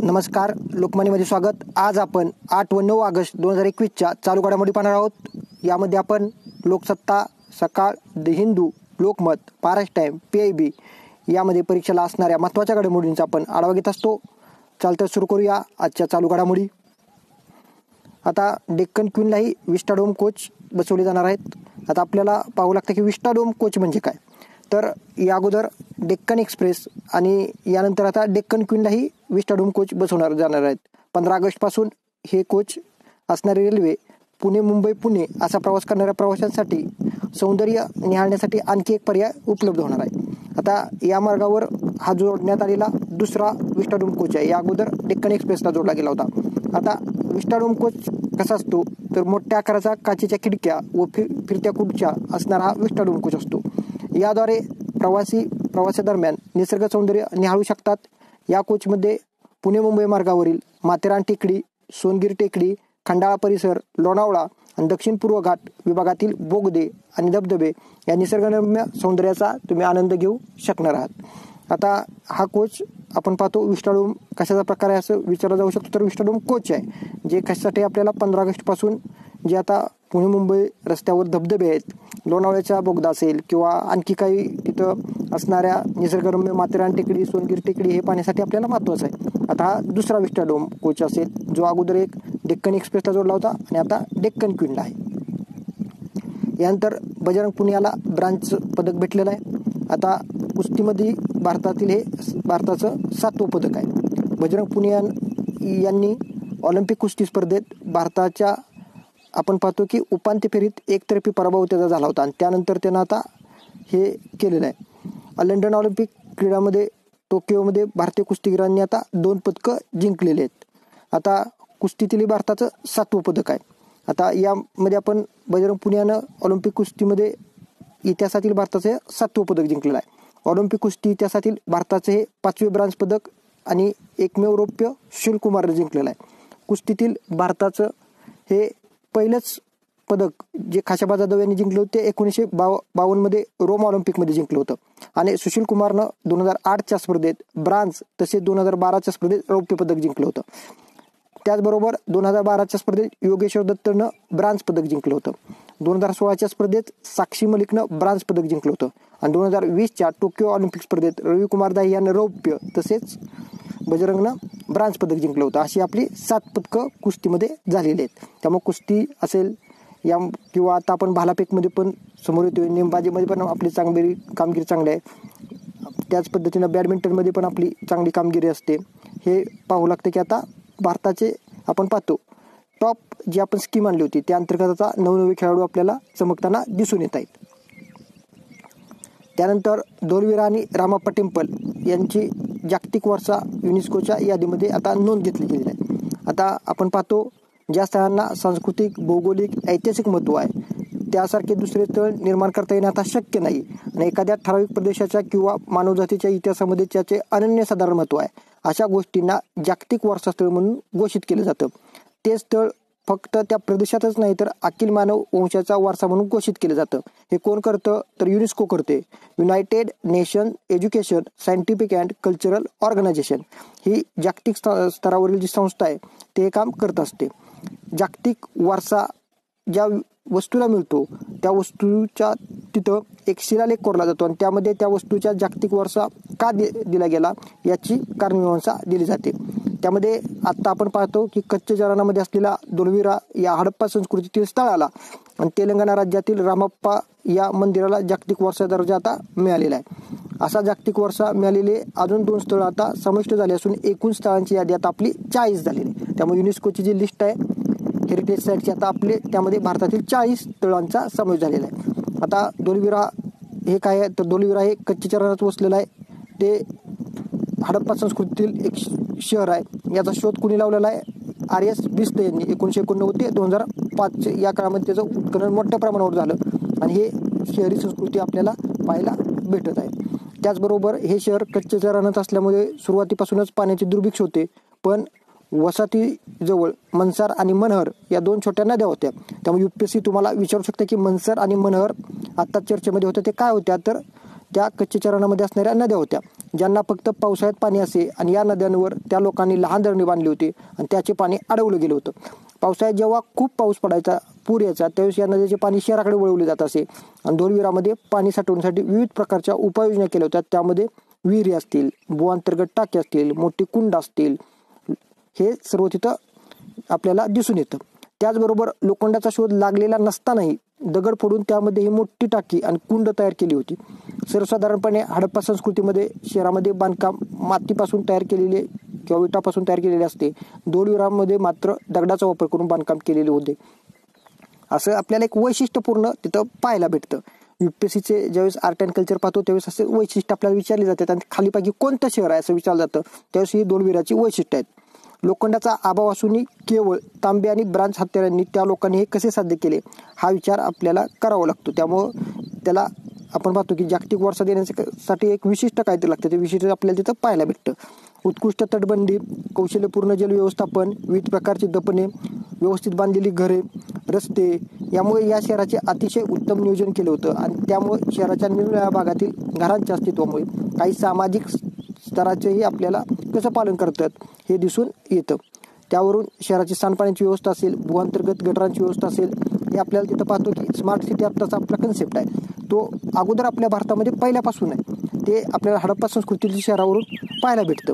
नमस्कार, लोकमनीमध्ये स्वागत। आज आपण 8 व 9 ऑगस्ट 2021च्या चालू घडामोडी पाहणार आहोत। यामध्ये आपण लोकसत्ता, सकाळ, the Hindu, Lokmat, Maharashtra time, PIB यामध्ये परीक्षेला असणाऱ्या महत्त्वाच्या घडामोडींचा आपण आढावा घेत असतो। चालतं सुरू करूया आजच्या चालू घडामोडी। आता डेक्कन क्वीनलाही विस्टाडोम कोच बसवले जाणार आहेत। आता आपल्याला पाहावं लागतं की विस्टाडोम कोच म्हणजे काय। तर या अगोदर डेक्कन एक्सप्रेस आणि यानंतर आता डेक्कन क्वीनलाही विस्टाडोम कोच बसवणार जाणार आहेत। 15 ऑगस्ट पासून हे कोच असणारी रेल्वे पुणे मुंबई पुणे असा प्रवास करणाऱ्या प्रवाशांसाठी सौंदर्य निहाळण्यासाठी आणखी एक पर्याय उपलब्ध होणार आहे। आता या मार्गावर हा जोडण्यात आलेला दुसरा विस्टाडोम कोच आहे। या अगोदर डेक्कन एक्सप्रेसला जोडला गेला होता। आता विस्टाडोम कोच कसा असतो तर मोठ्या आकाराचा काचेच्या खिडक्या व फिरत्या खुर्च्या असणारा हा विस्टाडोम कोच असतो। याद्वारे प्रवासादरम्यान निसर्ग सौंदर्य निहाळू शकतात। या कोचमध्ये पुणे मुंबई मार्गावरील माथेरान टेकडी, सोनगिर टेकडी, खंडाळा परिसर, लोणावळा आणि दक्षिण पूर्व घाट विभागातील बोगदे आणि धबधबे या निसर्गरम्य सौंदर्याचा तुम्ही आनंद घेऊ शकणार आहात। आता हा कोच आपण पाहतो विस्टाडोम कशाचा प्रकार आहे असं विचारलं जाऊ शकतो। तर विस्टाडोम कोच आहे जे कशासाठी आपल्याला 15 ऑगस्ट पासून जे आता पुणे मुंबई रस्त्यावर धबधबे आहेत, लोणावळ्याचा बोगदा असेल किंवा आणखी काही तिथं असणाऱ्या निसर्गरम्य माथेरान टेकडी, सोनगिर टेकडी हे पाहण्यासाठी आपल्याला महत्त्वाचं आहे। आता हा दुसरा विस्टाडोम कोच असेल जो अगोदर एक डेक्कन एक्सप्रेसला जोडला होता आणि आता डेक्कन क्वीनला आहे। यानंतर बजरंग पुनियाला ब्रांच पदक भेटलेलं आहे। आता कुस्तीमध्ये भारताचं 7वं पदक आहे। बजरंग पुनिया यांनी ऑलिम्पिक कुस्ती स्पर्धेत भारताच्या आपण पाहतो की उपांत्य फेरीत एकतर्फी पराभव त्याचा झाला होता आणि त्यानंतर त्यानं आता हे केलेलं आहे। लंडन ऑलिम्पिक क्रीडामध्ये टोकियोमध्ये भारतीय कुस्तीगीरांनी आता 2 पदकं जिंकलेले आहेत। आता कुस्तीतील भारताचं 7वं पदक आहे। आता यामध्ये आपण बजरंग पुनियानं ऑलिम्पिक कुस्तीमध्ये इतिहासातील भारताचे 7वं पदक जिंकलेलं आहे। ऑलिम्पिक कुस्ती इतिहासातील भारताचे हे 5वे ब्रांज पदक आणि एकमेव रौप्य सुशील कुमारने जिंकलेलं आहे। कुस्तीतील भारताचं हे पहिलंच पदक जे खाशाबा जाधव यांनी जिंकले होते 1952 मध्ये रोम ऑलिम्पिकमध्ये जिंकलं होतं आणि सुशील कुमारनं 2008च्या स्पर्धेत ब्रांज तसेच 2012च्या स्पर्धेत रौप्य पदक जिंकलं होतं। त्याचबरोबर 2012च्या स्पर्धेत योगेश्वर दत्तनं ब्रांज पदक जिंकलं होतं। 2016च्या स्पर्धेत साक्षी मलिकनं ब्रांज पदक जिंकलं होतं आणि 2020च्या टोकियो ऑलिम्पिक स्पर्धेत रविकुमार दाही यानं रौप्य तसेच बजरंगनं ब्रांज पदक जिंकलं होतं। अशी आपली 7 पदकं कुस्तीमध्ये झालेली आहेत। त्यामुळे कुस्ती असेल या किंवा आता आपण भालाफेकमध्ये पण समोर येतोय, नेमबाजीमध्ये पण आपली कामगिरी चांगली आहे। त्याच पद्धतीनं बॅडमिंटनमध्ये पण आपली चांगली कामगिरी असते। हे पाहू लागतं की आता भारताचे आपण पाहतो टॉप जी आपण स्कीम आणली होती त्या अंतर्गत आता नवनवे खेळाडू आपल्याला चमकताना दिसून येत आहेत। त्यानंतर धोलवीरा आणि रामाप्पा टेम्पल यांची जागतिक वारसा युनेस्कोच्या यादीमध्ये आता नोंद घेतली गेलेली आहे। आता आपण पाहतो ज्या स्थळांना सांस्कृतिक, भौगोलिक, ऐतिहासिक महत्त्व आहे त्यासारखे दुसरे स्थळ निर्माण करता येणं आता शक्य नाही आणि एखाद्या ठराविक प्रदेशाच्या किंवा मानवजातीच्या इतिहासामध्ये त्याचे अनन्यसाधारण महत्त्व आहे अशा गोष्टींना जागतिक वारसा स्थळ म्हणून घोषित केलं जातं। ते स्थळ फक्त त्या प्रदेशातच नाही तर अखिल मानव वंशाचा वारसा म्हणून घोषित केलं जातं। हे कोण करतं तर युनेस्को करते। United Nation Education, Scientific and Cultural Organization ही जागतिक स्तरावरील जी संस्था आहे ते काम करत असते। जागतिक वारसा ज्या वस्तूला मिळतो त्या वस्तूच्या तिथं एक शिलालेख कोरला जातो आणि त्यामध्ये त्या वस्तूच्या जागतिक वारसा का दिला गेला याची कारणमीमांसा दिली जाते। त्यामध्ये आता आपण पाहतो की कच्छ जरानामध्ये असलेला धोलवीरा या हडप्पा संस्कृतीतील स्थळाला आणि तेलंगणा राज्यातील रामप्पा या मंदिराला जागतिक वारसा दर्जा आता मिळालेला आहे। असा जागतिक वारसा मिळालेले अजून 2 स्थळं आता समाविष्ट झाले असून एकूण स्थळांची यादी आता आपली 40 झालेली आहे। त्यामुळे युनेस्कोची जी लिस्ट आहे हेरिटेज साईटची आता आपले त्यामध्ये भारतातील 40 स्थळांचा समावेश झालेला आहे। आता धोलवीरा हे काय आहे तर धोलवीरा हे कच्छ चरणात वसलेलं आहे। ते हडप्पा संस्कृतीतील एक शहर आहे। याचा शोध कुणी लावलेला आहे RS बिस्त यांनी 1989 ते 2005 या काळामध्ये त्याचं उत्खनन मोठ्या प्रमाणावर झालं आणि हे शहरी संस्कृती आपल्याला पाहायला भेटत आहे। त्याचबरोबर हे शहर कच्छ चरणात असल्यामुळे सुरुवातीपासूनच पाण्याची दुर्भिक्ष होते, पण वसाहतीजवळ मनसर आणि मनहर या 2 छोट्या नद्या होत्या। त्यामुळे UPSC तुम्हाला विचारू शकते की मनसर आणि मनहर आता चर्चेमध्ये होते ते काय होत्या तर त्या कच्च्या चरणामध्ये असणाऱ्या नद्या होत्या, ज्यांना फक्त पावसाळ्यात पाणी असे आणि या नद्यांवर त्या लोकांनी लहान धरणे बांधली होती आणि त्याचे पाणी अडवलं गेलं होतं. पावसाळ्यात जेव्हा खूप पाऊस पडायचा, पूर यायचा, त्यावेळेस या नदीचे पाणी शहराकडे वळवले जात असे आणि धोलविरामध्ये पाणी साठवण्यासाठी विविध प्रकारच्या उपाययोजना केल्या होत्या. त्यामध्ये विहिरी असतील, भूअंतर्गत टाके असतील, मोठी कुंड असतील, हे सर्व तिथं आपल्याला दिसून येतं. त्याचबरोबर लोखंडाचा शोध लागलेला नसतानाही दगड फोडून त्यामध्ये ही मोठी टाकी आणि कुंड तयार केली होती. सर्वसाधारणपणे हडप्पा संस्कृतीमध्ये शहरामध्ये बांधकाम मातीपासून तयार केलेले किंवा विटापासून तयार केलेले असते. धोलविरामध्ये मात्र दगडाचा वापर करून बांधकाम केलेले होते. असं आपल्याला एक वैशिष्ट्यपूर्ण तिथं पाहायला भेटतं. UPSCचे ज्यावेळेस आर्ट अँड कल्चर पाहतो त्यावेळेस असे वैशिष्ट्य आपल्याला विचारले जातात आणि खालीपैकी कोणतं शहर आहे असं विचारलं जातं, त्यावेळेस ही धोलविराची वैशिष्ट्य आहेत. लोखंडाचा अभाव असूनही केवळ तांबे आणि ब्रांच हत्यारांनी त्या लोकांनी हे कसे साध्य केले हा विचार आपल्याला करावा लागतो. त्यामुळं त्याला आपण पाहतो की जागतिक वारसा देण्यासाठी एक विशिष्ट काहीतरी लागतं, ते विशिष्ट आपल्याला तिथं पाहायला भेटतं. उत्कृष्ट तटबंदी, कौशल्यपूर्ण जल व्यवस्थापन, विविध प्रकारची दपणे, व्यवस्थित बांधलेली घरे, रस्ते, यामुळे या शहराचे अतिशय उत्तम नियोजन केलं होतं आणि त्यामुळे शहराच्या निरनिराळ्या भागातील घरांच्या अस्तित्वामुळे काही सामाजिक स्तराचेही आपल्याला कसं पालन करतात हे दिसून येतं. त्यावरून शहराची सांडपाण्याची व्यवस्था असेल, भूअंतर्गत गटारांची व्यवस्था असेल, हे आपल्याला तिथं पाहतो की स्मार्ट सिटी आत्ताचा आपला कन्सेप्ट आहे तो अगोदर आपल्या भारतामध्ये पहिल्यापासून आहे. ते आपल्याला हडप्पा संस्कृतीच्या शहरावरून पाहायला भेटतं.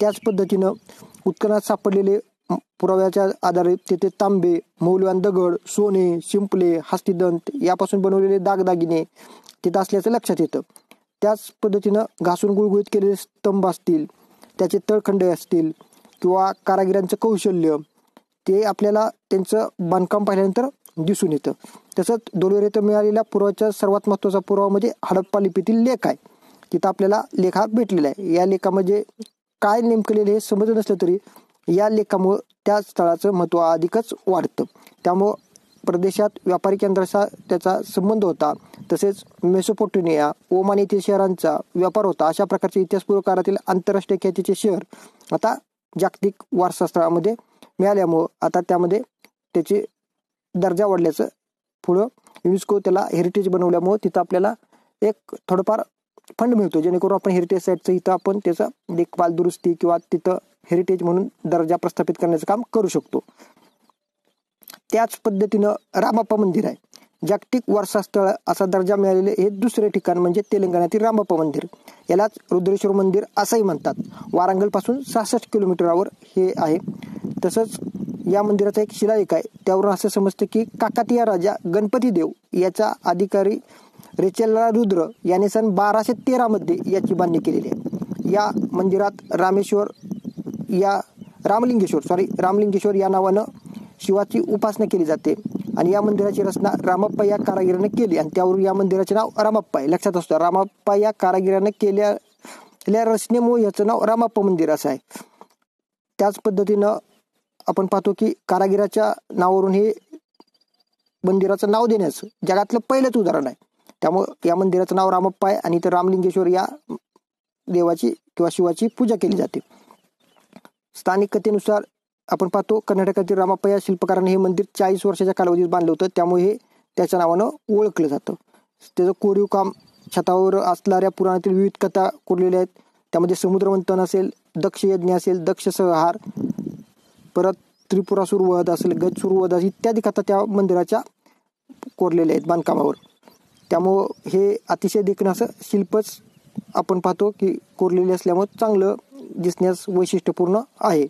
त्याच पद्धतीनं उत्खननात सापडलेले पुराव्याच्या आधारे तिथे तांबे, मौल्यवान दगड, सोने, शिंपले, हस्तिदंत यापासून बनवलेले दागदागिने तिथं असल्याचं लक्षात येतं. त्याच पद्धतीनं घासून गुळगुळीत केलेले स्तंभ असतील, त्याचे तळखंड असतील किंवा कारागिरांचं कौशल्य, ते आपल्याला त्यांचं बांधकाम पाहिल्यानंतर दिसून येतं. तसंच धोलविरा येथे मिळालेल्या पुराव्याचा सर्वात महत्त्वाचा पुरावा म्हणजे हडप्पा लिपीतील लेख आहे. तिथं आपल्याला लेख हा भेटलेला आहे. या लेखामध्ये काय नेमकं लिहिलं हे समजलं नसलं तरी या लेखामुळं त्या स्थळाचं महत्त्व अधिकच वाढतं. त्यामुळं प्रदेशात व्यापारी केंद्राचा त्याचा संबंध होता. तसेच मेसोपोटेमिया, ओमान येथील शहरांचा व्यापार होता. अशा प्रकारचे इतिहासपूर्व काळातील आंतरराष्ट्रीय ख्यातीचे शहर आता जागतिक वारसा स्थळामध्ये मिळाल्यामुळं आता त्यामध्ये त्याचे दर्जा वाढल्याचं, पुढं युनेस्को त्याला हेरिटेज बनवल्यामुळं तिथं आपल्याला एक थोडंफार फंड मिळतो, जेणेकरून आपण हेरिटेज साईटचं इथं आपण त्याचा देखभाल, दुरुस्ती किंवा तिथं हेरिटेज म्हणून दर्जा प्रस्थापित करण्याचं काम करू शकतो. त्याच पद्धतीनं रामप्पा मंदिर आहे. जागतिक वारसा स्थळ असा दर्जा मिळालेले हे दुसरे ठिकाण म्हणजे तेलंगणातील रामप्पा मंदिर. यालाच रुद्रेश्वर मंदिर असंही म्हणतात. वारांगलपासून 66 किलोमीटरवर हे आहे. तसंच या मंदिराचा एक शिलालेख आहे, त्यावरून असं समजतं की काकातीय राजा गणपती देव याचा अधिकारी रेचेला रुद्र याने सन 1213 याची बांधणी केलेली आहे. या मंदिरात रामलिंगेश्वर या नावानं शिवाची उपासना केली जाते आणि या मंदिराची रचना रामप्पा या कारागिराने केली आणि त्यावरून या मंदिराचे नाव रामप्पा आहे. लक्षात असतं, रामप्पा या कारागिराने केलेल्या रचनेमुळे याचं नाव रामप्पा मंदिर असं आहे. त्याच पद्धतीनं आपण पाहतो की कारागिराच्या नावावरून हे मंदिराचं नाव देण्याचं जगातलं पहिलंच उदाहरण आहे. त्यामुळे या मंदिराचं नाव रामप्पा आहे आणि इथं रामलिंगेश्वर या देवाची किंवा शिवाची पूजा केली जाते. स्थानिक कथेनुसार आपण पाहतो कर्नाटकातील रामप्पा या शिल्पकाराने हे मंदिर 40 वर्षाच्या कालावधीत बांधलं होतं, त्यामुळे हे त्याच्या नावानं ओळखलं जातं. त्याचं कोरीव काम, छतावर असणाऱ्या पुराणातील विविध कथा कोरलेल्या आहेत. त्यामध्ये समुद्रमंथन असेल, दक्ष यज्ञ असेल, दक्ष संहार, परत त्रिपुरासूर वध असेल, गजसूर वध इत्यादी कथा त्या मंदिराच्या कोरलेल्या आहेत बांधकामावर. त्यामुळं हे अतिशय देखणं असं शिल्पच आपण पाहतो की कोरलेले असल्यामुळे चांगलं दिसण्यास वैशिष्ट्यपूर्ण आहे.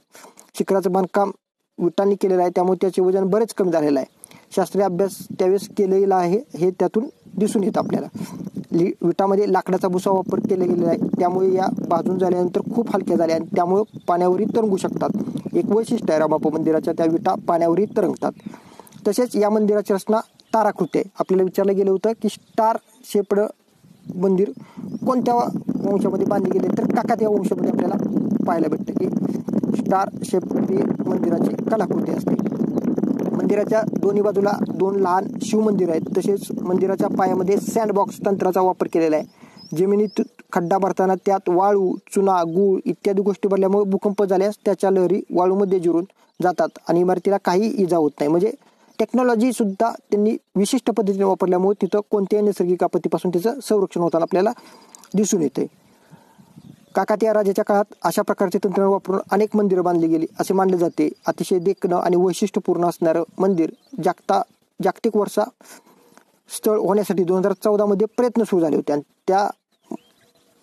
शिखराचं बांधकाम विटांनी केलेलं आहे, त्यामुळे त्याचे वजन बरेच कमी झालेलं आहे. शास्त्रीय अभ्यास त्यावेळेस केलेला आहे हे त्यातून दिसून येतं आपल्याला. विटामध्ये लाकडाचा भुसा वापर केला गेलेला आहे, त्यामुळे या भाजून झाल्यानंतर खूप हलक्या झाल्या आणि त्यामुळे पाण्यावरही तरंगू शकतात. एक वैशिष्ट्य आहे रामप्पा मंदिराच्या, त्या विटा पाण्यावरही तरंगतात. तसेच या मंदिराची रचना ताराकृती आहे. आपल्याला विचारलं गेलं होतं की स्टार शेप्ड मंदिर कोणत्या वंशामध्ये बांधले गेले, तर काकातीय वंशामध्ये आपल्याला पाहायला भेटतं की स्टार शेप्ड मंदिराची कलाकृती असते. मंदिराच्या दोन्ही बाजूला 2 लहान शिवमंदिर आहेत. तसेच मंदिराच्या पायामध्ये सँडबॉक्स तंत्राचा वापर केलेला आहे. जमिनीत खड्डा भरताना त्यात वाळू, चुना, गूळ इत्यादी गोष्टी भरल्यामुळे भूकंप झाल्यास त्याच्या लहरी वाळूमध्ये जिरून जातात आणि इमारतीला काही इजा होत नाही. म्हणजे टेक्नॉलॉजी सुद्धा त्यांनी विशिष्ट पद्धतीने वापरल्यामुळे तिथं कोणत्याही नैसर्गिक आपत्तीपासून त्याचं संरक्षण होताना आपल्याला दिसून येते. काकातीया राजाच्या काळात अशा प्रकारचे तंत्रज्ञान वापरून अनेक मंदिरं बांधली गेली असे मानले जाते. अतिशय देखणं आणि वैशिष्ट्यपूर्ण असणारं मंदिर जागतिक वारसा स्थळ होण्यासाठी 2014 मध्ये प्रयत्न सुरू झाले होते आणि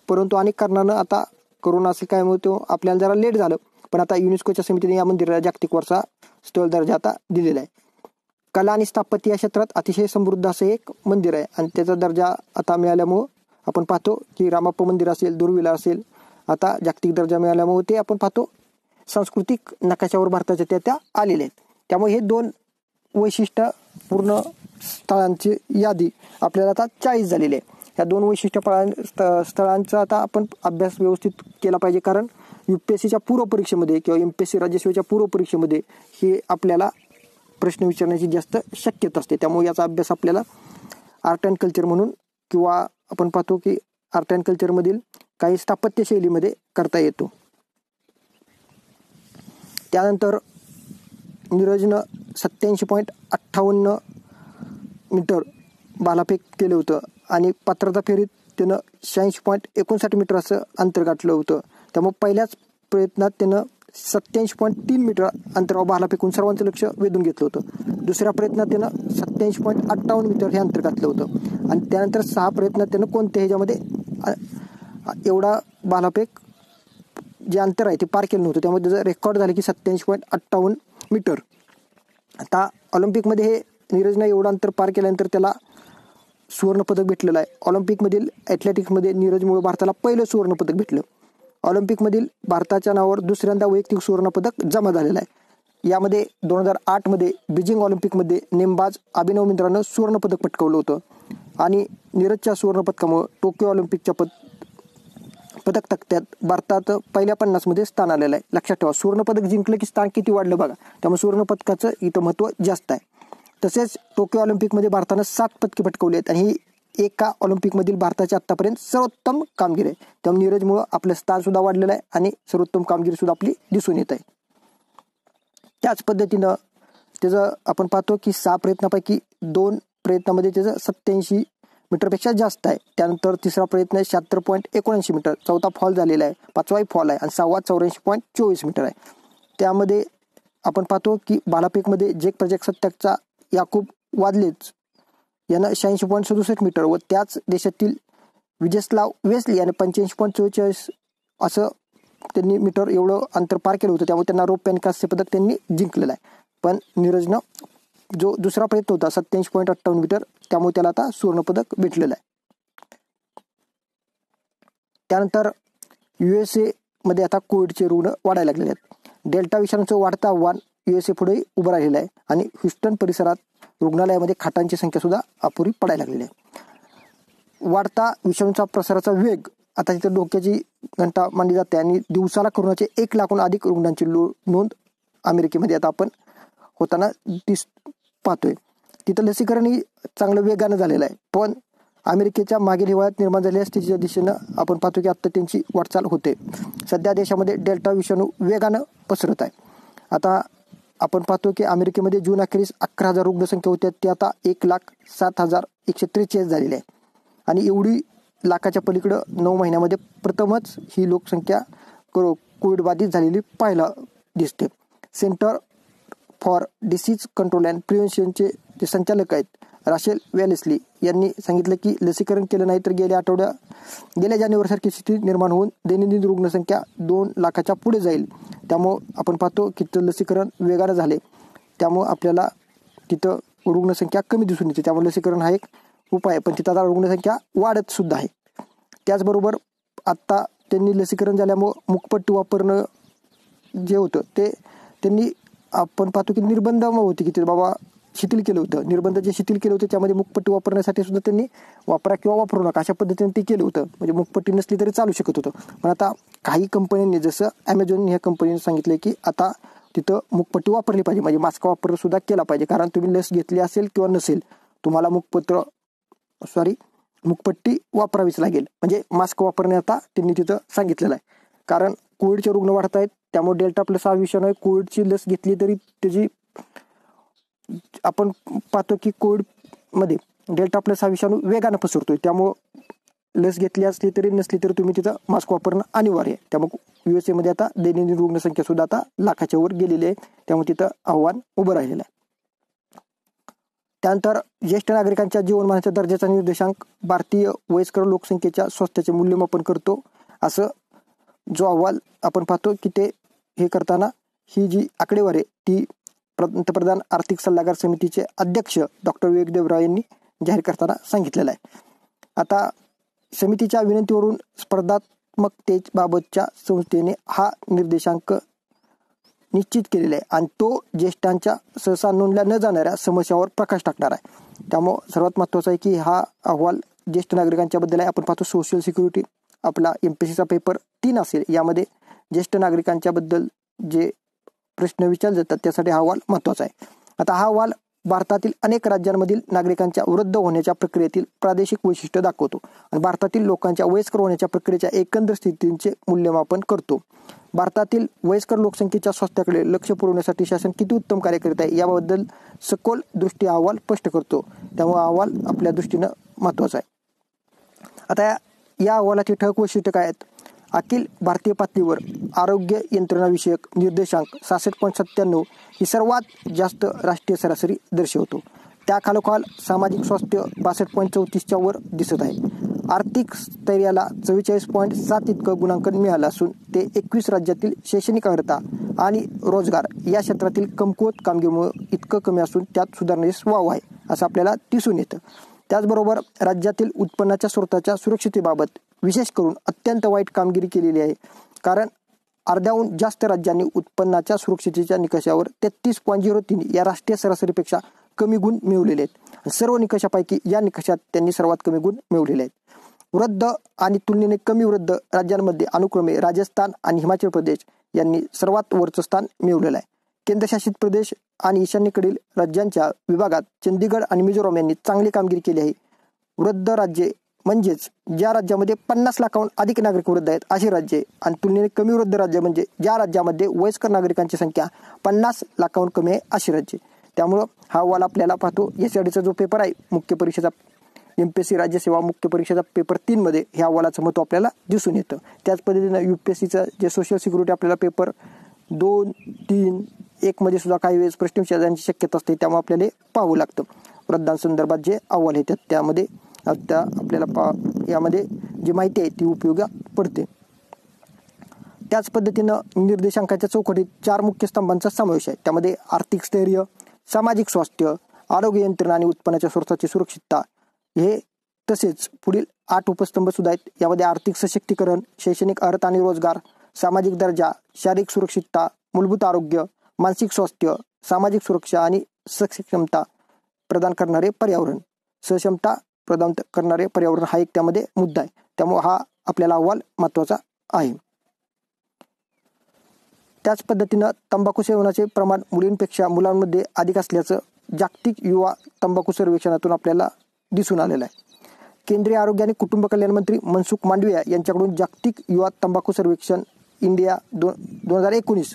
परंतु अनेक कारणानं आता करोना असे काय होतं आपल्याला जरा लेट झालं, पण आता युनेस्कोच्या समितीने या मंदिराला जागतिक वारसा स्थळ दर्जा आता दिलेला आहे. कला आणि स्थापत्य या क्षेत्रात अतिशय समृद्ध असं एक मंदिर आहे आणि त्याचा दर्जा आता मिळाल्यामुळं आपण पाहतो की रामाप्पा मंदिर असेल, दुर्विला असेल, आता जागतिक दर्जा मिळाल्यामुळे ते आपण पाहतो सांस्कृतिक नकाशावर भारताच्या त्या आलेल्या आहेत. त्यामुळे हे 2 वैशिष्ट्यपूर्ण स्थळांची यादी आपल्याला आता 40 झालेली आहे. ह्या 2 स्थळांचा आता आपण अभ्यास व्यवस्थित केला पाहिजे, कारण UPSCच्या पूर्व परीक्षेमध्ये किंवा MPSC राज्यसेवेच्या पूर्व परीक्षेमध्ये हे आपल्याला प्रश्न विचारण्याची जास्त शक्यता असते. त्यामुळे याचा अभ्यास आपल्याला आर्ट अँड कल्चर म्हणून किंवा आपण पाहतो की आर्ट अँड कल्चरमधील काही स्थापत्य शैलीमध्ये करता येतो. त्यानंतर नीरजनं 87.58 मीटर भालाफेक केलं होतं आणि पात्रता फेरीत त्यानं 86.59 मीटर असं अंतर गाठलं होतं. त्यामुळे पहिल्याच प्रयत्नात त्यानं 87.3 मीटर अंतरावर भाला फेकून सर्वांचं लक्ष वेधून घेतलं होतं. दुसऱ्या प्रयत्नात त्यानं 87.58 मीटर हे अंतर घातलं होतं आणि त्यानंतर 6 प्रयत्नात त्यानं कोणत्या ह्याच्यामध्ये एवढा भालाफेक जे अंतर आहे ते पार केलं नव्हतं. त्यामुळे त्याचं रेकॉर्ड झालं की 87.58 मीटर. आता ऑलिम्पिकमध्ये हे नीरजनं एवढं अंतर पार केल्यानंतर त्याला सुवर्णपदक भेटलेलं आहे. ऑलिम्पिकमधील ॲथलेटिक्समध्ये नीरजमुळे भारताला पहिलं सुवर्णपदक भेटलं. ऑलिम्पिकमधील भारताच्या नावावर दुसऱ्यांदा वैयक्तिक सुवर्णपदक जमा झालेलं आहे. यामध्ये 2008 मध्ये बीजिंग ऑलिम्पिकमध्ये नेमबाज अभिनव मिंद्रानं सुवर्णपदक पटकावलं होतं आणि नीरजच्या सुवर्णपदकामुळे टोकियो ऑलिम्पिकच्या पदक तक्त्यात भारतात पहिल्या 50 मध्ये स्थान आलेलं आहे. लक्षात ठेवा, सुवर्णपदक जिंकलं की स्थान किती वाढलं बघा. त्यामुळे सुवर्णपदकाचं इथं महत्त्व जास्त आहे. तसेच टोकियो ऑलिम्पिकमध्ये भारतानं 7 पदके पटकावली आहेत आणि ही एका ऑलिम्पिकमधील भारताची आतापर्यंत सर्वोत्तम कामगिरी आहे. त्यामुळे नीरजमुळं आपलं स्थान सुद्धा वाढलेलं आहे आणि सर्वोत्तम कामगिरी सुद्धा आपली दिसून येत आहे. त्याच पद्धतीनं त्याचं आपण पाहतो की 6 प्रयत्नापैकी 2 प्रयत्नामध्ये त्याचं 87 मीटरपेक्षा जास्त आहे. त्यानंतर तिसरा प्रयत्न 76.79 मीटर, चौथा फॉल झालेला आहे, 5वाही फॉल आहे आणि 6वा 84.24 मीटर आहे. त्यामध्ये आपण पाहतो की भालाफेकमध्ये जेक प्रजासत्ताकचा याकूब वादलेच यानं 86.67 मीटर व त्याच देशातील विजेस्लाव वेस्ली याने 85.44 असं त्यांनी मीटर एवढं अंतर पार केलं होतं. त्यामुळे त्यांना रौप्य आणि कांस्य पदक त्यांनी जिंकलेलं आहे. पण नीरजनं जो दुसरा प्रयत्न होता 87.58 मीटर, त्यामुळे त्याला आता सुवर्णपदक भेटलेलं आहे. त्यानंतर USA मध्ये आता कोविडचे रुग्ण वाढायला लागलेले आहेत. डेल्टा विषाणूचं वाढतं आव्हान USA पुढे उभं राहिलेलं आहे आणि ह्युस्टन परिसरात रुग्णालयामध्ये खाटांची संख्या सुद्धा अपुरी पडायला लागलेली आहे. वाढता विषाणूचा प्रसाराचा वेग आता तिथं डोक्याची घंटा मांडली जाते आणि दिवसाला करोनाचे 1 लाखाहून अधिक रुग्णांची नोंद अमेरिकेमध्ये आता आपण होताना पाहतोय. तिथं लसीकरणही चांगलं वेगानं झालेलं आहे. पण अमेरिकेच्या मागील हिवाळ्यात निर्माण झालेल्या स्थितीच्या दिशेनं आपण पाहतो की आता त्यांची वाटचाल होते. सध्या देशामध्ये डेल्टा विषाणू वेगानं पसरत आहे. आता आपण पाहतो की अमेरिकेमध्ये जून अखेरीस 11,000 रुग्णसंख्या होत्या, ती आता 1,07,143 झालेली आहे आणि एवढी लाखाच्या पलीकडं 9 महिन्यामध्ये प्रथमच ही लोकसंख्या कोविड बाधित झालेली पाहायला दिसते. Centre for disease control and प्रिव्हेन्शनचे जे संचालक आहेत राशेल वॅलेस्ली यांनी सांगितलं की लसीकरण केलं नाही तर गेल्या जानेवारीसारखी स्थिती निर्माण होऊन दैनंदिन रुग्णसंख्या 2 लाखाच्या पुढे जाईल. त्यामुळं आपण पाहतो की लसीकरण वेगानं झाले, त्यामुळं आपल्याला तिथं रुग्णसंख्या कमी दिसून येते. त्यामुळे लसीकरण हा एक उपाय आहे, पण तिथं आता रुग्णसंख्या वाढत सुद्धा आहे. त्याचबरोबर आत्ता त्यांनी लसीकरण झाल्यामुळं मुखपट्टी वापरणं जे होतं ते त्यांनी आपण पाहतो की निर्बंध होते की ते बाबा शिथिल केलं होतं. निर्बंध जे शिथिल केले होते त्यामध्ये मुखपट्टी वापरण्यासाठी सुद्धा त्यांनी वापरा किंवा वापरू नका अशा पद्धतीने ते केलं होतं. म्हणजे मुखपट्टी नसली तरी चालू शकत होतं. पण आता काही कंपन्यांनी जसं ॲमेझॉन ह्या कंपनीने सांगितलं की आता तिथं मुखपट्टी वापरली पाहिजे, म्हणजे मास्क वापर सुद्धा केला पाहिजे. कारण तुम्ही लस घेतली असेल किंवा नसेल तुम्हाला मुखपट्टी वापरावीच लागेल. म्हणजे मास्क वापरणे आता त्यांनी तिथं सांगितलेलं आहे. कारण कोविडचे रुग्ण वाढत आहेत, त्यामुळे डेल्टा प्लस हा विषाणू आहे. कोविडची लस घेतली तरी त्याची आपण पाहतो की कोविडमध्ये डेल्टा प्लस हा विषाणू वेगानं पसरतोय, त्यामुळं लस घेतली असली तरी नसली तरी तुम्ही तिथं मास्क वापरणं अनिवार्य आहे. त्यामुळे USA मध्ये आता दैनंदिन रुग्णसंख्या सुद्धा आता लाखाच्या वर गेलेली आहे, त्यामुळे तिथं आव्हान उभं राहिलेलं आहे. त्यानंतर ज्येष्ठ नागरिकांच्या जीवनमानाच्या दर्जाचा निर्देशांक भारतीय वयस्कर लोकसंख्येच्या स्वास्थ्याचे मूल्यमापन करतो, असं जो अहवाल आपण पाहतो की ते हे करताना ही जी आकडेवारी ती पंतप्रधान आर्थिक सल्लागार समितीचे अध्यक्ष डॉक्टर विवेक देवरा यांनी जाहीर करताना सांगितलेलं आहे. आता समितीच्या विनंतीवरून स्पर्धात्मकतेबाबतच्या संस्थेने हा निर्देशांक निश्चित केलेला आहे आणि तो ज्येष्ठांच्या सहसा नोंदल्या न जाणाऱ्या समस्यावर प्रकाश टाकणार आहे. त्यामुळे सर्वात महत्त्वाचं आहे की हा अहवाल ज्येष्ठ नागरिकांच्या बद्दल आहे. आपण पाहतो सोशल सिक्युरिटी आपला MPSCचा पेपर 3 असेल, यामध्ये ज्येष्ठ नागरिकांच्या बद्दल जे प्रश्न विचारले जातात त्यासाठी हा अहवाल महत्त्वाचा आहे. आता हा अहवाल भारतातील अनेक राज्यांमधील नागरिकांच्या वृद्ध होण्याच्या प्रक्रियेतील प्रादेशिक वैशिष्ट्य दाखवतो आणि भारतातील लोकांच्या वयस्कर होण्याच्या प्रक्रियेच्या एकंदर स्थितीचे मूल्यमापन करतो. भारतातील वयस्कर लोकसंख्येच्या स्वास्थ्याकडे लक्ष पुरवण्यासाठी शासन किती उत्तम कार्य करीत आहे याबद्दल सखोल दृष्टी अहवाल स्पष्ट करतो. त्यामुळे अहवाल आपल्या दृष्टीनं महत्त्वाचा आहे. आता या अहवालाची ठळक वैशिष्ट्य काय आहेत? अखिल भारतीय पातळीवर आरोग्य यंत्रणाविषयक निर्देशांक 66.97 ही सर्वात जास्त राष्ट्रीय सरासरी दर्शवतो. त्याखालोखाल सामाजिक स्वास्थ्य 62.34च्या वर दिसत आहे. आर्थिक स्थैर्याला 44.7 इतकं गुणांकन मिळालं असून ते 21 राज्यातील शैक्षणिक अर्हता आणि रोजगार या क्षेत्रातील कमकुवत कामगिरीमुळे इतकं कमी असून त्यात सुधारण्यास वाव आहे असं आपल्याला दिसून येतं. त्याचबरोबर राज्यातील उत्पन्नाच्या स्रोताच्या सुरक्षिततेबाबत विशेष करून अत्यंत वाईट कामगिरी केलेली आहे, कारण अर्ध्याहून जास्त राज्यांनी उत्पन्नाच्या सुरक्षिततेच्या निकषावर 33.03 या राष्ट्रीय सरासरीपेक्षा कमी गुण मिळवलेले आहेत. सर्व निकषापैकी या निकषात त्यांनी सर्वात कमी गुण मिळवलेले आहेत. वृद्ध आणि तुलनेने कमी वृद्ध राज्यांमध्ये अनुक्रमे राजस्थान आणि हिमाचल प्रदेश यांनी सर्वात वरचं स्थान मिळवलेलं आहे. केंद्रशासित प्रदेश आणि ईशान्येकडील राज्यांच्या विभागात चंदीगड आणि मिझोराम यांनी चांगली कामगिरी केली आहे. वृद्ध राज्ये म्हणजेच ज्या राज्यामध्ये 50 लाखाहून अधिक नागरिक वृद्ध आहेत अशी राज्ये, आणि तुलनेने कमी वृद्ध राज्य म्हणजे ज्या राज्यामध्ये वयस्कर नागरिकांची संख्या 50 लाखाहून कमी आहे अशी राज्ये. त्यामुळं हा अहवाल आपल्याला पाहतो SIDचा जो पेपर आहे मुख्य परीक्षेचा MPSC राज्यसेवा मुख्य परीक्षेचा पेपर 3 मध्ये ह्या अहवालाचं महत्त्व आपल्याला दिसून येतं. त्याच पद्धतीनं UPSCचं जे सोशल सिक्युरिटी आपल्याला पेपर 2, 3, 1 मध्ये सुद्धा काही वेळेस प्रश्न विचारण्याची शक्यता असते, त्यामुळे आपल्याला पाहावं लागतं. वृद्धांसंदर्भात जे अहवाल येतात त्यामध्ये आता आपल्याला यामध्ये जी माहिती आहे ती उपयोगी पडते. त्याच पद्धतीनं निर्देशांकाच्या चौकटीत 4 मुख्य स्तंभांचा समावेश आहे. त्यामध्ये आर्थिक स्थैर्य, सामाजिक स्वास्थ्य, आरोग्य यंत्रणा आणि उत्पन्नाच्या स्रोताची सुरक्षितता हे तसेच पुढील 8 उपस्तंभ सुद्धा आहेत. यामध्ये आर्थिक सशक्तीकरण, शैक्षणिक अर्हता आणि रोजगार, सामाजिक दर्जा, शारीरिक सुरक्षितता, मूलभूत आरोग्य, मानसिक स्वास्थ्य, सामाजिक सुरक्षा आणि सक्षमता प्रदान करणारे पर्यावरण, सक्षमता प्रदान करणारे पर्यावरण हा एक त्यामध्ये मुद्दा आहे. त्यामुळे हा आपल्याला अहवाल महत्त्वाचा आहे. त्याच पद्धतीनं तंबाखू सेवनाचे प्रमाण मुलींपेक्षा मुलांमध्ये अधिक असल्याचं जागतिक युवा तंबाखू सर्वेक्षणातून आपल्याला दिसून आलेलं आहे. केंद्रीय आरोग्य आणि कुटुंब कल्याण मंत्री मनसुख मांडविया यांच्याकडून जागतिक युवा तंबाखू सर्वेक्षण इंडिया 2019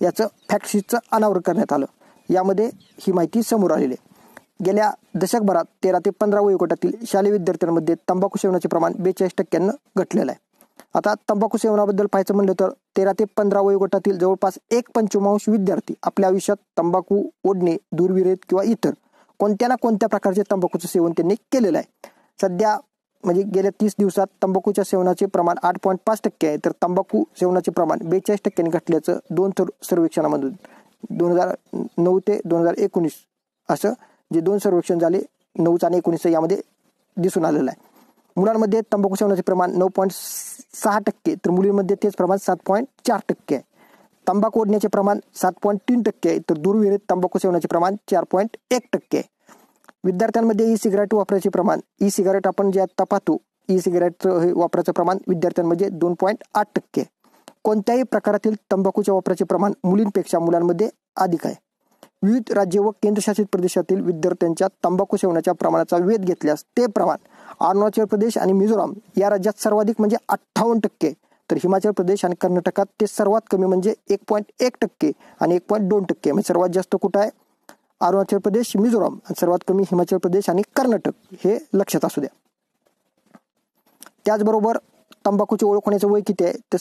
याचं फॅक्टशीटचं अनावरण करण्यात आलं. यामध्ये ही माहिती समोर आलेली आहे. गेल्या दशकभरात 13 ते 15 वयोगटातील शालेय विद्यार्थ्यांमध्ये तंबाखू सेवनाचे प्रमाण 42% घटलेलं आहे. आता तंबाखू सेवनाबद्दल पाहायचं म्हणलं तर 13 ते 15 वयोगटातील जवळपास 1/पंचमांश विद्यार्थी आपल्या आयुष्यात तंबाखू ओढणे, दूरविरहित किंवा इतर कोणत्या ना कोणत्या प्रकारचे तंबाखूचं सेवन त्यांनी केलेलं आहे. सध्या म्हणजे गेल्या 30 दिवसात तंबाखूच्या सेवनाचे प्रमाण 8.5% आहे, तर तंबाखू सेवनाचे प्रमाण 42% घटल्याचं 2 सर्वेक्षणामधून 2009 ते 2019 असं जे 2 सर्वेक्षण झाले 9 आणि 19 यामध्ये दिसून आलेलं आहे. मुलांमध्ये तंबाखू सेवनाचे प्रमाण 9.6%, तर मुलींमध्ये तेच प्रमाण 7.4% आहे. तंबाखू ओढण्याचे प्रमाण 7.3% आहे, तर दूरविरहित तंबाखू सेवनाचे प्रमाण 4.1% आहे. विद्यार्थ्यांमध्ये सिगारेट वापराचे प्रमाण, सिगारेट आपण जे आता पाहतो सिगारेटचं हे वापराचं प्रमाण विद्यार्थ्यांमध्ये 2.8% आहे. कोणत्याही प्रकारातील तंबाखूच्या वापराचे प्रमाण मुलींपेक्षा मुलांमध्ये अधिक आहे. विविध राज्य व केंद्रशासित प्रदेशातील विद्यार्थ्यांच्या तंबाखू सेवनाच्या प्रमाणाचा वेध घेतल्यास ते प्रमाण अरुणाचल प्रदेश आणि मिझोराम या राज्यात सर्वाधिक म्हणजे 58%, तर हिमाचल प्रदेश आणि कर्नाटकात ते सर्वात कमी म्हणजे 1.1% आणि 1.2%. म्हणजे सर्वात जास्त कुठं आहे? अरुणाचल प्रदेश, मिझोराम आणि सर्वात कमी हिमाचल प्रदेश आणि कर्नाटक, हे लक्षात असू द्या. त्याचबरोबर तंबाखूची ओळख होण्याचं वय किती आहे तर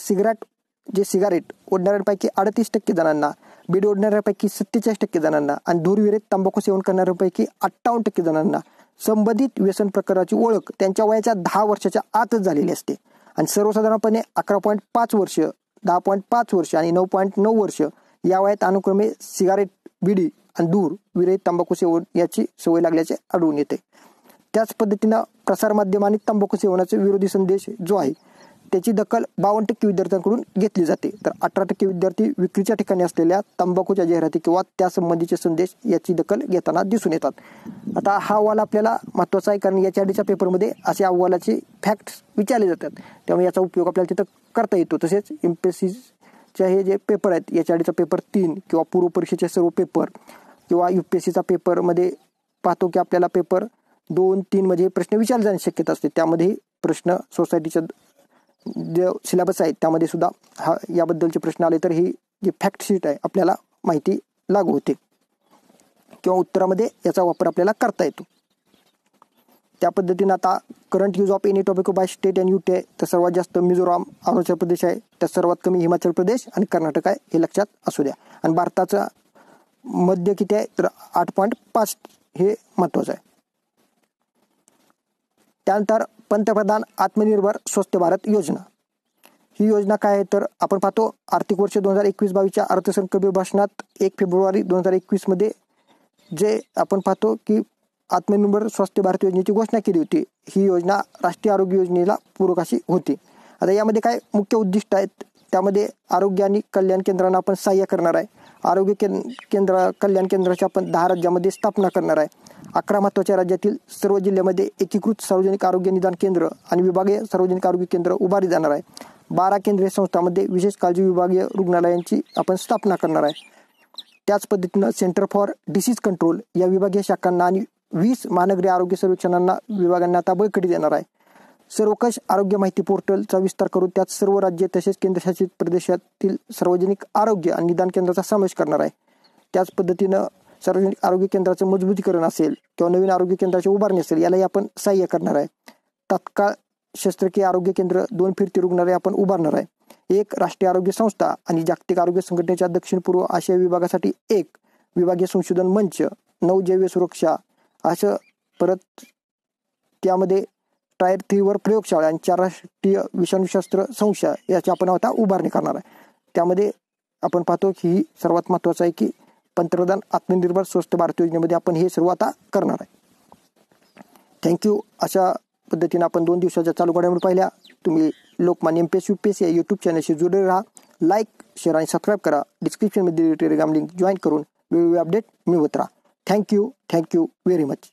सिगारेट ओढणाऱ्यांपैकी 38% जणांना, बीडी ओढणाऱ्यांपैकी 47% जणांना आणि धूरविरहित तंबाखू सेवन करणाऱ्यांपैकी 58% जणांना संबंधित व्यसन प्रकाराची ओळख त्यांच्या वयाच्या 10 वर्षाच्या आतच झालेली असते. आणि सर्वसाधारणपणे 11.5 वर्ष, 10.5 वर्ष आणि 9.9 वर्ष या वयात अनुक्रमे सिगारेट, बीडी आणि धूर विरहित तंबाखू सेवन याची सवय लागल्याचे आढळून येते. त्याच पद्धतीनं प्रसारमाध्यमांनी तंबाखू सेवनाचे विरोधी संदेश जो आहे त्याची दखल 52% विद्यार्थ्यांकडून घेतली जाते. तर 18% विद्यार्थी विक्रीच्या ठिकाणी असलेल्या तंबाखूच्या जाहिराती किंवा त्यासंबंधीचे संदेश याची दखल घेताना दिसून येतात. आता हा अहवाल आपल्याला महत्त्वाचा आहे, कारण याच्या आधीच्या पेपरमध्ये असे अहवालाचे फॅक्ट्स विचारले जातात, त्यामुळे याचा उपयोग आपल्याला तिथं करता येतो. तसेच MPSCचे हे जे पेपर आहेत, याच्या आधीचा पेपर 3 किंवा पूर्व परीक्षेचे सर्व पेपर किंवा UPSCचा पेपरमध्ये पाहतो की आपल्याला पेपर 2-3 मध्ये प्रश्न विचारले जाण्याची शक्यता असते. त्यामध्ये प्रश्न सोसायटीच्या जे सिलेबस आहे त्यामध्ये सुद्धा याबद्दलचे प्रश्न आले तर ही जी फॅक्ट शीट आहे आपल्याला माहिती लागू होते किंवा उत्तरामध्ये याचा वापर आपल्याला करता येतो. त्या पद्धतीने आता current use of any tobacco by state and UT आहे, तर सर्वात जास्त मिझोराम, अरुणाचल प्रदेश आहे, तर सर्वात कमी हिमाचल प्रदेश आणि कर्नाटक आहे, हे लक्षात असू द्या. आणि भारताचा मध्य किती आहे तर 8.5 हे महत्वाचं आहे. त्यानंतर पंतप्रधान आत्मनिर्भर स्वस्त भारत योजना, ही योजना काय आहे तर आपण पाहतो आर्थिक वर्ष 2021-22च्या अर्थसंकल्पीय भाषणात 1 फेब्रुवारी 2021 मध्ये जे आपण पाहतो की आत्मनिर्भर स्वस्त भारत योजनेची घोषणा केली होती. ही योजना राष्ट्रीय आरोग्य योजनेला पूरक अशी होती. आता यामध्ये काय मुख्य उद्दिष्ट आहेत, त्यामध्ये आरोग्य आणि कल्याण केंद्रांना आपण सहाय्य करणार आहे. आरोग्य कल्याण केंद्राची आपण 10 राज्यामध्ये स्थापना करणार आहे. 11 महत्त्वाच्या राज्यातील सर्व जिल्ह्यामध्ये एकीकृत सार्वजनिक आरोग्य निदान केंद्र आणि विभागीय सार्वजनिक आरोग्य केंद्र उभारली जाणार आहे. 12 केंद्रीय संस्थांमध्ये विशेष काळजी विभागीय रुग्णालयांची आपण स्थापना करणार आहे. त्याच पद्धतीनं सेंटर फॉर डिसीज कंट्रोल या विभागीय शाखांना आणि 20 महानगरी आरोग्य सर्वेक्षणांना विभागांना आता बळकटी देणार आहे. सर्वकष आरोग्य माहिती पोर्टलचा विस्तार करून त्यात सर्व राज्य तसेच केंद्रशासित प्रदेशातील सार्वजनिक आरोग्य आणि निदान केंद्राचा समावेश करणार आहे. त्याच पद्धतीनं सार्वजनिक आरोग्य केंद्राचं मजबूतीकरण असेल किंवा नवीन आरोग्य केंद्राची उभारणी असेल यालाही आपण सहाय्य करणार आहे. तात्काळ शस्त्रक्रिया आरोग्य केंद्र, 2 फिरती रुग्णालय आपण उभारणार आहे. 1 राष्ट्रीय आरोग्य संस्था आणि जागतिक आरोग्य संघटनेच्या दक्षिण पूर्व आशिया विभागासाठी 1 विभागीय संशोधन मंच, 9 जैव सुरक्षा असं, परत त्यामध्ये टायर 3 वर प्रयोगशाळा आणि 4 राष्ट्रीय विषाणूशास्त्र संस्था याची आपण आता उभारणी करणार आहे. त्यामध्ये आपण पाहतो की ही सर्वात महत्त्वाचं आहे की पंतप्रधान आत्मनिर्भर स्वस्त भारत योजनेमध्ये आपण हे सर्व आता करणार आहे. थँक्यू. अशा पद्धतीने आपण 2 दिवसाच्या चालू घडामोडी पाहिल्या. तुम्ही लोकमान्य MPSC UPSC या यूट्यूब चॅनलशी जोडले राहा. लाईक, शेअर आणि सबस्क्राईब करा. डिस्क्रिप्शनमध्ये टेलिग्राम लिंक जॉईन करून वेगवेगळे अपडेट मिळवत राहा. Thank you very much.